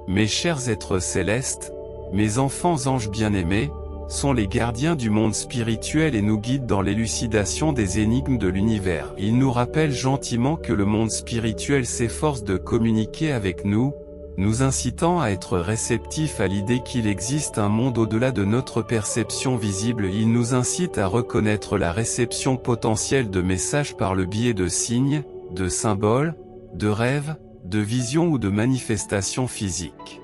Mes chers êtres célestes, mes enfants anges bien-aimés, sont les gardiens du monde spirituel et nous guident dans l'élucidation des énigmes de l'univers. Ils nous rappellent gentiment que le monde spirituel s'efforce de communiquer avec nous, nous incitant à être réceptifs à l'idée qu'il existe un monde au-delà de notre perception visible. Ils nous incitent à reconnaître la réception potentielle de messages par le biais de signes, de symboles, de rêves, de visions ou de manifestations physiques.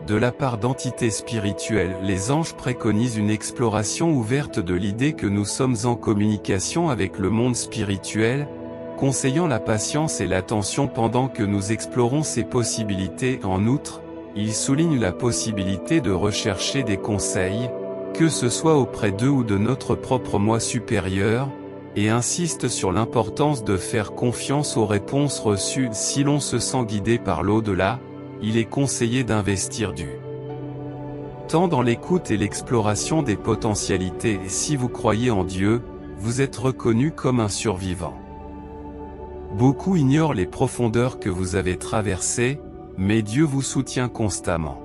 De la part d'entités spirituelles, les anges préconisent une exploration ouverte de l'idée que nous sommes en communication avec le monde spirituel, conseillant la patience et l'attention pendant que nous explorons ces possibilités. En outre, ils soulignent la possibilité de rechercher des conseils, que ce soit auprès d'eux ou de notre propre moi supérieur, et insistent sur l'importance de faire confiance aux réponses reçues. Si l'on se sent guidé par l'au-delà, il est conseillé d'investir du temps dans l'écoute et l'exploration des potentialités. Et si vous croyez en Dieu, vous êtes reconnu comme un survivant. Beaucoup ignorent les profondeurs que vous avez traversées, mais Dieu vous soutient constamment.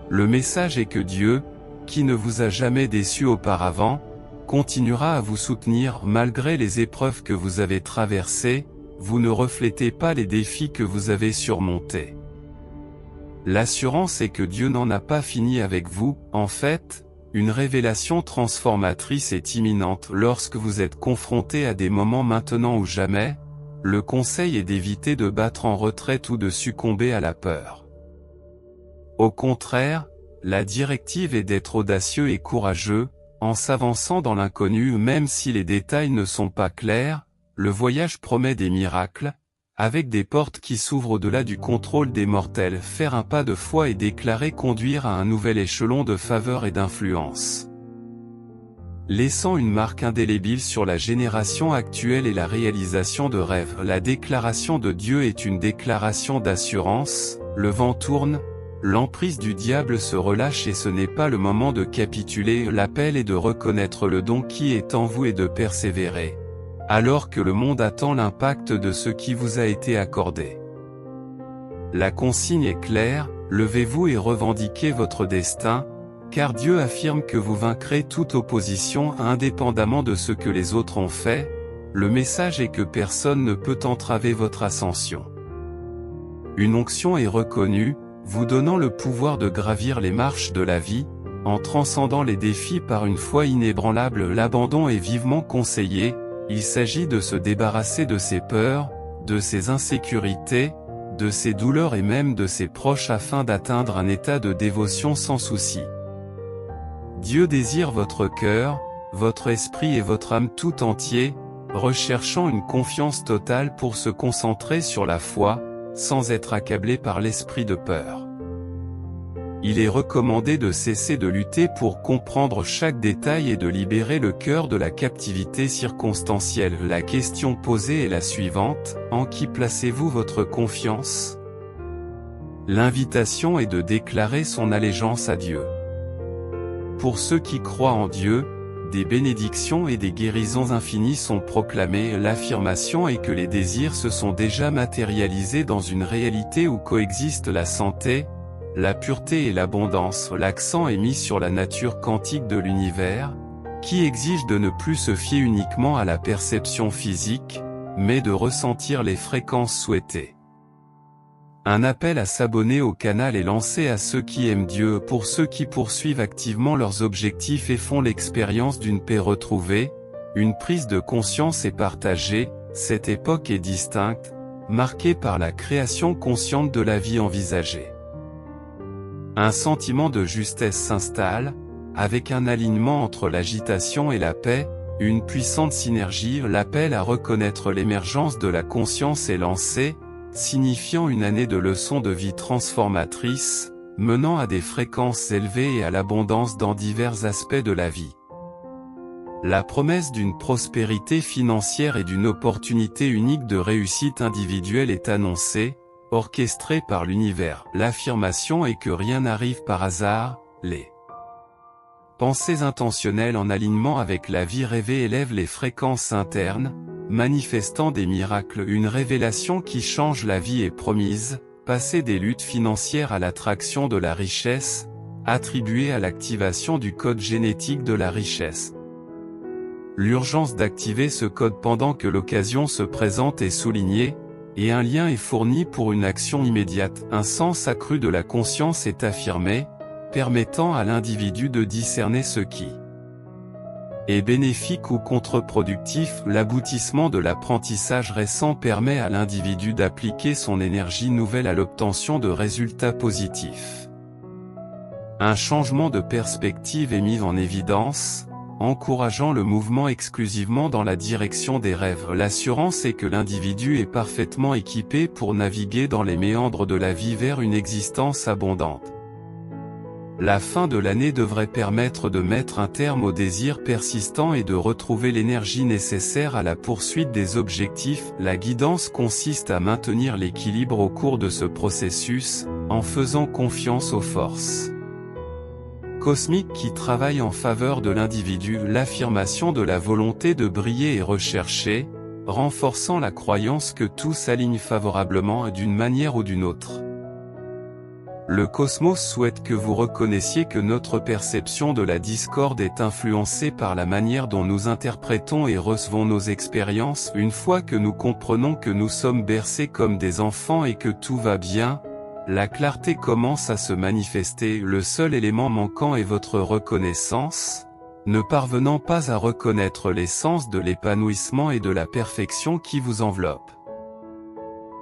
Le message est que Dieu, qui ne vous a jamais déçu auparavant, continuera à vous soutenir malgré les épreuves que vous avez traversées. Vous ne reflétez pas les défis que vous avez surmontés. L'assurance est que Dieu n'en a pas fini avec vous. En fait, une révélation transformatrice est imminente lorsque vous êtes confronté à des moments maintenant ou jamais. Le conseil est d'éviter de battre en retraite ou de succomber à la peur. Au contraire, la directive est d'être audacieux et courageux, en s'avançant dans l'inconnu. Même si les détails ne sont pas clairs, le voyage promet des miracles, avec des portes qui s'ouvrent au-delà du contrôle des mortels. Faire un pas de foi et déclarer conduire à un nouvel échelon de faveur et d'influence. Laissant une marque indélébile sur la génération actuelle et la réalisation de rêves. La déclaration de Dieu est une déclaration d'assurance. Le vent tourne, l'emprise du diable se relâche et ce n'est pas le moment de capituler. L'appel est de reconnaître le don qui est en vous et de persévérer, alors que le monde attend l'impact de ce qui vous a été accordé. La consigne est claire, levez-vous et revendiquez votre destin, car Dieu affirme que vous vaincrez toute opposition indépendamment de ce que les autres ont fait. Le message est que personne ne peut entraver votre ascension. Une onction est reconnue, vous donnant le pouvoir de gravir les marches de la vie, en transcendant les défis par une foi inébranlable. L'abandon est vivement conseillé. Il s'agit de se débarrasser de ses peurs, de ses insécurités, de ses douleurs et même de ses proches afin d'atteindre un état de dévotion sans souci. Dieu désire votre cœur, votre esprit et votre âme tout entier, recherchant une confiance totale pour se concentrer sur la foi, sans être accablé par l'esprit de peur. Il est recommandé de cesser de lutter pour comprendre chaque détail et de libérer le cœur de la captivité circonstancielle. La question posée est la suivante: en qui placez-vous votre confiance? L'invitation est de déclarer son allégeance à Dieu. Pour ceux qui croient en Dieu, des bénédictions et des guérisons infinies sont proclamées. L'affirmation est que les désirs se sont déjà matérialisés dans une réalité où coexistent la santé, la pureté et l'abondance. L'accent est mis sur la nature quantique de l'univers, qui exige de ne plus se fier uniquement à la perception physique, mais de ressentir les fréquences souhaitées. Un appel à s'abonner au canal est lancé à ceux qui aiment Dieu. Pour ceux qui poursuivent activement leurs objectifs et font l'expérience d'une paix retrouvée, une prise de conscience est partagée. Cette époque est distincte, marquée par la création consciente de la vie envisagée. Un sentiment de justesse s'installe, avec un alignement entre l'agitation et la paix, une puissante synergie. L'appel à reconnaître l'émergence de la conscience est lancé, signifiant une année de leçons de vie transformatrices, menant à des fréquences élevées et à l'abondance dans divers aspects de la vie. La promesse d'une prospérité financière et d'une opportunité unique de réussite individuelle est annoncée, orchestrée par l'univers. L'affirmation est que rien n'arrive par hasard. Les pensées intentionnelles en alignement avec la vie rêvée élèvent les fréquences internes, manifestant des miracles. Une révélation qui change la vie est promise, Passez des luttes financières à l'attraction de la richesse, attribuée à l'activation du code génétique de la richesse. L'urgence d'activer ce code pendant que l'occasion se présente est soulignée, et un lien est fourni pour une action immédiate. Un sens accru de la conscience est affirmé, permettant à l'individu de discerner ce qui est bénéfique ou contre-productif. L'aboutissement de l'apprentissage récent permet à l'individu d'appliquer son énergie nouvelle à l'obtention de résultats positifs. Un changement de perspective est mis en évidence, encourageant le mouvement exclusivement dans la direction des rêves. L'assurance est que l'individu est parfaitement équipé pour naviguer dans les méandres de la vie vers une existence abondante. La fin de l'année devrait permettre de mettre un terme aux désirs persistants et de retrouver l'énergie nécessaire à la poursuite des objectifs. La guidance consiste à maintenir l'équilibre au cours de ce processus, en faisant confiance aux forces cosmiques qui travaillent en faveur de l'individu. L'affirmation de la volonté de briller est recherchée, renforçant la croyance que tout s'aligne favorablement d'une manière ou d'une autre. Le cosmos souhaite que vous reconnaissiez que notre perception de la discorde est influencée par la manière dont nous interprétons et recevons nos expériences. Une fois que nous comprenons que nous sommes bercés comme des enfants et que tout va bien, la clarté commence à se manifester. Le seul élément manquant est votre reconnaissance, ne parvenant pas à reconnaître l'essence de l'épanouissement et de la perfection qui vous enveloppe.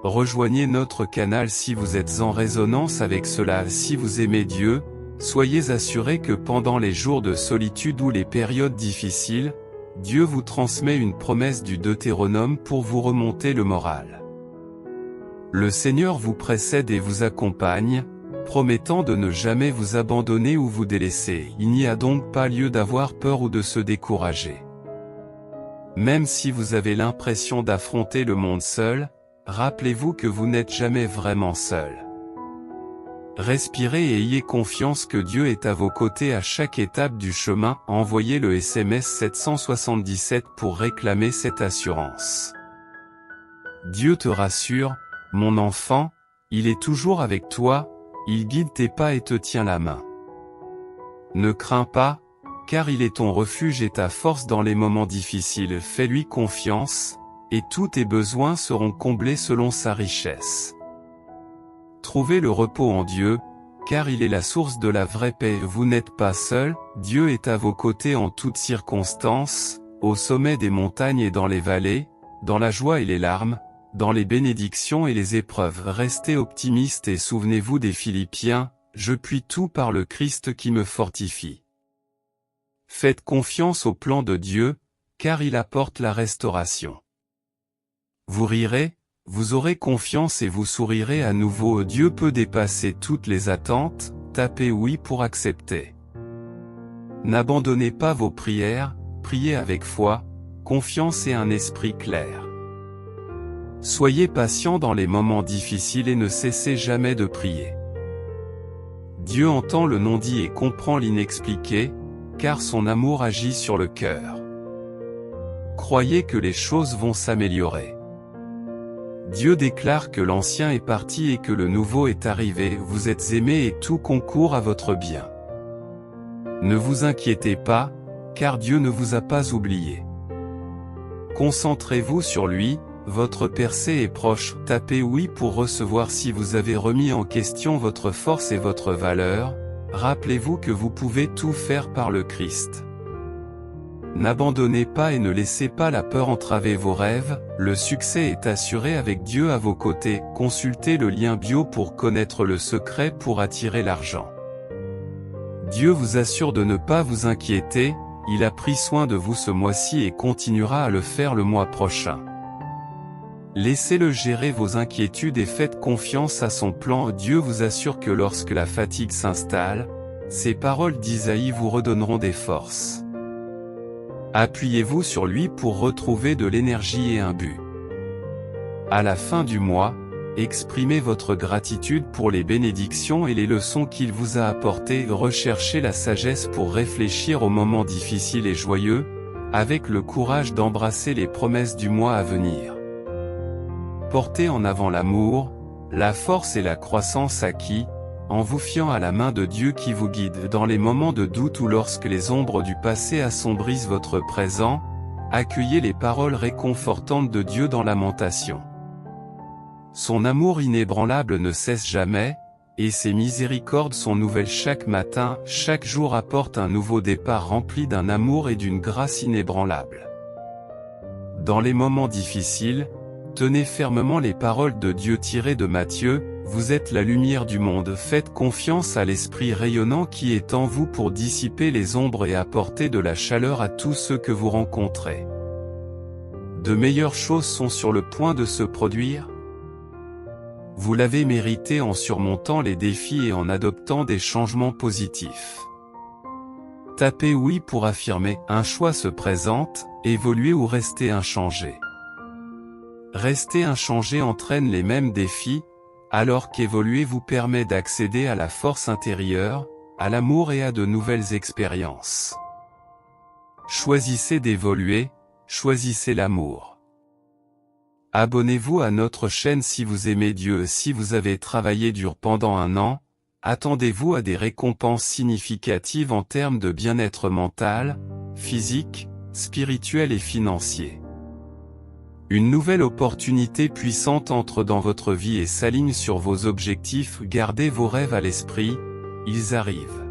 Rejoignez notre canal si vous êtes en résonance avec cela. Si vous aimez Dieu, soyez assurés que pendant les jours de solitude ou les périodes difficiles, Dieu vous transmet une promesse du Deutéronome pour vous remonter le moral. Le Seigneur vous précède et vous accompagne, promettant de ne jamais vous abandonner ou vous délaisser. Il n'y a donc pas lieu d'avoir peur ou de se décourager. Même si vous avez l'impression d'affronter le monde seul, rappelez-vous que vous n'êtes jamais vraiment seul. Respirez et ayez confiance que Dieu est à vos côtés à chaque étape du chemin. Envoyez le SMS 777 pour réclamer cette assurance. Dieu te rassure, mon enfant, il est toujours avec toi, il guide tes pas et te tient la main. Ne crains pas, car il est ton refuge et ta force dans les moments difficiles. Fais-lui confiance, et tous tes besoins seront comblés selon sa richesse. Trouvez le repos en Dieu, car il est la source de la vraie paix. Vous n'êtes pas seul, Dieu est à vos côtés en toutes circonstances, au sommet des montagnes et dans les vallées, dans la joie et les larmes, dans les bénédictions et les épreuves. Restez optimistes et souvenez-vous des Philippiens, je puis tout par le Christ qui me fortifie. Faites confiance au plan de Dieu, car il apporte la restauration. Vous rirez, vous aurez confiance et vous sourirez à nouveau. Dieu peut dépasser toutes les attentes, tapez oui pour accepter. N'abandonnez pas vos prières, priez avec foi, confiance et un esprit clair. Soyez patient dans les moments difficiles et ne cessez jamais de prier. Dieu entend le non-dit et comprend l'inexpliqué, car son amour agit sur le cœur. Croyez que les choses vont s'améliorer. Dieu déclare que l'ancien est parti et que le nouveau est arrivé. Vous êtes aimés et tout concourt à votre bien. Ne vous inquiétez pas, car Dieu ne vous a pas oublié. Concentrez-vous sur lui, votre percée est proche. Tapez oui pour recevoir. Si vous avez remis en question votre force et votre valeur, rappelez-vous que vous pouvez tout faire par le Christ. N'abandonnez pas et ne laissez pas la peur entraver vos rêves, le succès est assuré avec Dieu à vos côtés. Consultez le lien bio pour connaître le secret pour attirer l'argent. Dieu vous assure de ne pas vous inquiéter, il a pris soin de vous ce mois-ci et continuera à le faire le mois prochain. Laissez-le gérer vos inquiétudes et faites confiance à son plan. Dieu vous assure que lorsque la fatigue s'installe, ces paroles d'Isaïe vous redonneront des forces. Appuyez-vous sur lui pour retrouver de l'énergie et un but. À la fin du mois, exprimez votre gratitude pour les bénédictions et les leçons qu'il vous a apportées. Recherchez la sagesse pour réfléchir aux moments difficiles et joyeux, avec le courage d'embrasser les promesses du mois à venir. Portez en avant l'amour, la force et la croissance acquis, en vous fiant à la main de Dieu qui vous guide dans les moments de doute ou lorsque les ombres du passé assombrissent votre présent, accueillez les paroles réconfortantes de Dieu dans Lamentation. Son amour inébranlable ne cesse jamais, et ses miséricordes sont nouvelles chaque matin, chaque jour apporte un nouveau départ rempli d'un amour et d'une grâce inébranlables. Dans les moments difficiles, tenez fermement les paroles de Dieu tirées de Matthieu, vous êtes la lumière du monde, faites confiance à l'esprit rayonnant qui est en vous pour dissiper les ombres et apporter de la chaleur à tous ceux que vous rencontrez. De meilleures choses sont sur le point de se produire. Vous l'avez mérité en surmontant les défis et en adoptant des changements positifs. Tapez oui pour affirmer, un choix se présente, évoluer ou rester inchangé. Rester inchangé entraîne les mêmes défis, alors qu'évoluer vous permet d'accéder à la force intérieure, à l'amour et à de nouvelles expériences. Choisissez d'évoluer, choisissez l'amour. Abonnez-vous à notre chaîne si vous aimez Dieu. Si vous avez travaillé dur pendant un an, attendez-vous à des récompenses significatives en termes de bien-être mental, physique, spirituel et financier. Une nouvelle opportunité puissante entre dans votre vie et s'aligne sur vos objectifs. Gardez vos rêves à l'esprit, ils arrivent.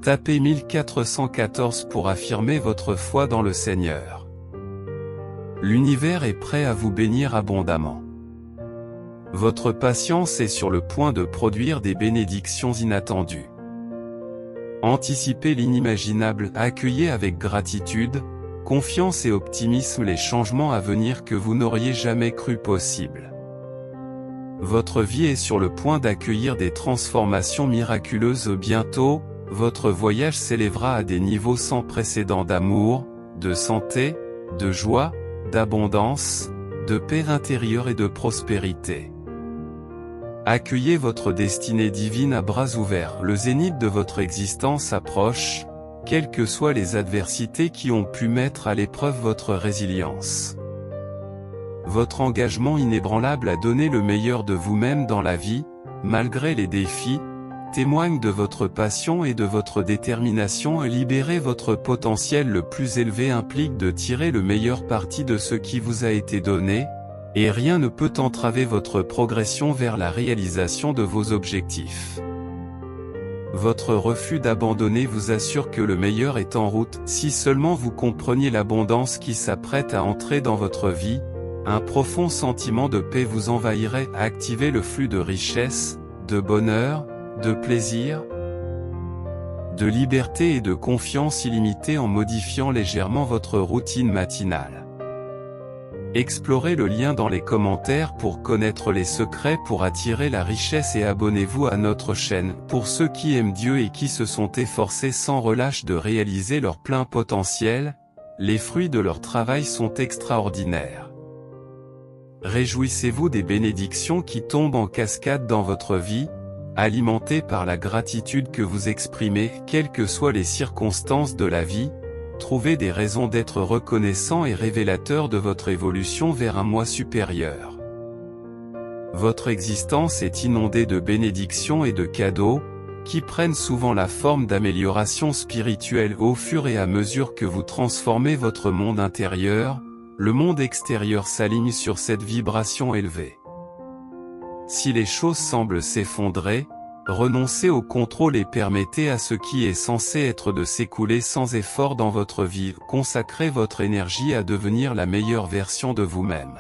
Tapez 1414 pour affirmer votre foi dans le Seigneur. L'univers est prêt à vous bénir abondamment. Votre patience est sur le point de produire des bénédictions inattendues. Anticipez l'inimaginable, accueillez avec gratitude, confiance et optimisme les changements à venir que vous n'auriez jamais cru possibles. Votre vie est sur le point d'accueillir des transformations miraculeuses bientôt, votre voyage s'élèvera à des niveaux sans précédent d'amour, de santé, de joie, d'abondance, de paix intérieure et de prospérité. Accueillez votre destinée divine à bras ouverts. Le zénith de votre existence approche, quelles que soient les adversités qui ont pu mettre à l'épreuve votre résilience. Votre engagement inébranlable à donner le meilleur de vous-même dans la vie, malgré les défis, témoigne de votre passion et de votre détermination. Libérer votre potentiel le plus élevé implique de tirer le meilleur parti de ce qui vous a été donné, et rien ne peut entraver votre progression vers la réalisation de vos objectifs. Votre refus d'abandonner vous assure que le meilleur est en route. Si seulement vous compreniez l'abondance qui s'apprête à entrer dans votre vie, un profond sentiment de paix vous envahirait. Activez le flux de richesse, de bonheur, de plaisir, de liberté et de confiance illimitée en modifiant légèrement votre routine matinale. Explorez le lien dans les commentaires pour connaître les secrets pour attirer la richesse et abonnez-vous à notre chaîne. Pour ceux qui aiment Dieu et qui se sont efforcés sans relâche de réaliser leur plein potentiel, les fruits de leur travail sont extraordinaires. Réjouissez-vous des bénédictions qui tombent en cascade dans votre vie, alimenté par la gratitude que vous exprimez, quelles que soient les circonstances de la vie, trouvez des raisons d'être reconnaissant et révélateur de votre évolution vers un moi supérieur. Votre existence est inondée de bénédictions et de cadeaux, qui prennent souvent la forme d'améliorations spirituelles au fur et à mesure que vous transformez votre monde intérieur, le monde extérieur s'aligne sur cette vibration élevée. Si les choses semblent s'effondrer, renoncez au contrôle et permettez à ce qui est censé être de s'écouler sans effort dans votre vie. Consacrez votre énergie à devenir la meilleure version de vous-même.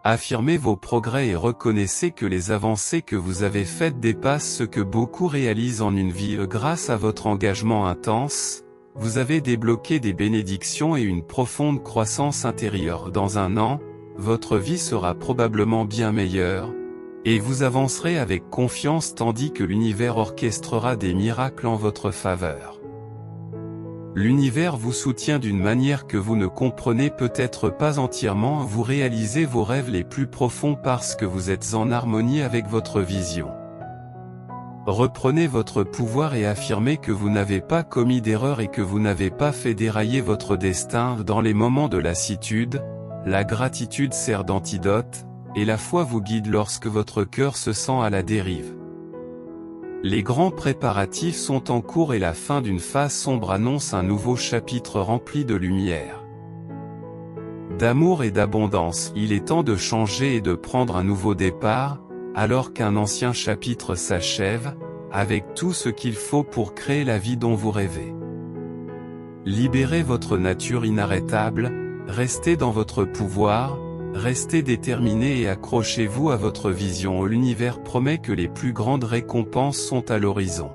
Affirmez vos progrès et reconnaissez que les avancées que vous avez faites dépassent ce que beaucoup réalisent en une vie. Grâce à votre engagement intense, vous avez débloqué des bénédictions et une profonde croissance intérieure. Dans un an, votre vie sera probablement bien meilleure, et vous avancerez avec confiance tandis que l'univers orchestrera des miracles en votre faveur. L'univers vous soutient d'une manière que vous ne comprenez peut-être pas entièrement. Vous réalisez vos rêves les plus profonds parce que vous êtes en harmonie avec votre vision. Reprenez votre pouvoir et affirmez que vous n'avez pas commis d'erreur et que vous n'avez pas fait dérailler votre destin. Dans les moments de lassitude, la gratitude sert d'antidote, et la foi vous guide lorsque votre cœur se sent à la dérive. Les grands préparatifs sont en cours et la fin d'une phase sombre annonce un nouveau chapitre rempli de lumière, d'amour et d'abondance. Il est temps de changer et de prendre un nouveau départ, alors qu'un ancien chapitre s'achève, avec tout ce qu'il faut pour créer la vie dont vous rêvez. Libérez votre nature inarrêtable, restez dans votre pouvoir, restez déterminé et accrochez-vous à votre vision. L'univers promet que les plus grandes récompenses sont à l'horizon.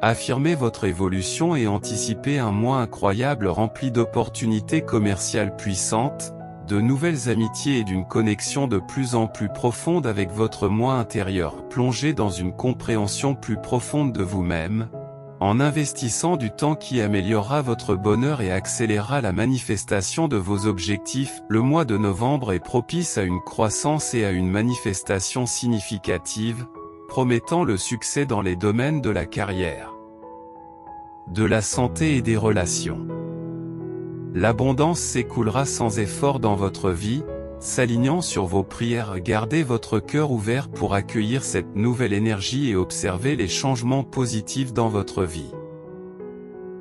Affirmez votre évolution et anticipez un mois incroyable rempli d'opportunités commerciales puissantes, de nouvelles amitiés et d'une connexion de plus en plus profonde avec votre moi intérieur. Plongez dans une compréhension plus profonde de vous-même, en investissant du temps qui améliorera votre bonheur et accélérera la manifestation de vos objectifs. Le mois de novembre est propice à une croissance et à une manifestation significative, promettant le succès dans les domaines de la carrière, de la santé et des relations. L'abondance s'écoulera sans effort dans votre vie, s'alignant sur vos prières. Gardez votre cœur ouvert pour accueillir cette nouvelle énergie et observer les changements positifs dans votre vie.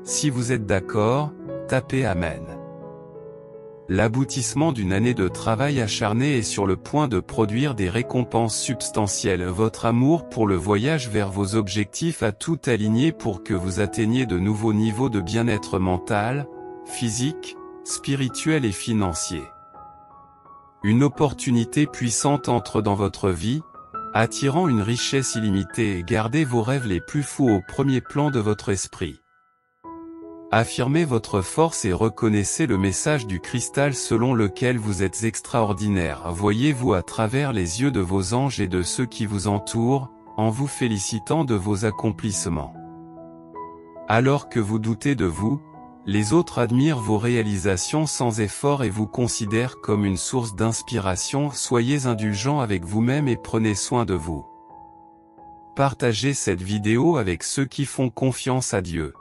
Si vous êtes d'accord, tapez Amen. L'aboutissement d'une année de travail acharné est sur le point de produire des récompenses substantielles. Votre amour pour le voyage vers vos objectifs a tout aligné pour que vous atteigniez de nouveaux niveaux de bien-être mental, physique, spirituel et financier. Une opportunité puissante entre dans votre vie, attirant une richesse illimitée. Et gardez vos rêves les plus fous au premier plan de votre esprit. Affirmez votre force et reconnaissez le message du cristal selon lequel vous êtes extraordinaire. Voyez-vous à travers les yeux de vos anges et de ceux qui vous entourent, en vous félicitant de vos accomplissements. Alors que vous doutez de vous, les autres admirent vos réalisations sans effort et vous considèrent comme une source d'inspiration. Soyez indulgent avec vous-même et prenez soin de vous. Partagez cette vidéo avec ceux qui font confiance à Dieu.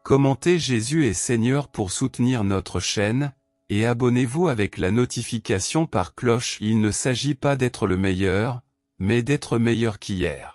Commentez Jésus est Seigneur pour soutenir notre chaîne, et abonnez-vous avec la notification par cloche. Il ne s'agit pas d'être le meilleur, mais d'être meilleur qu'hier.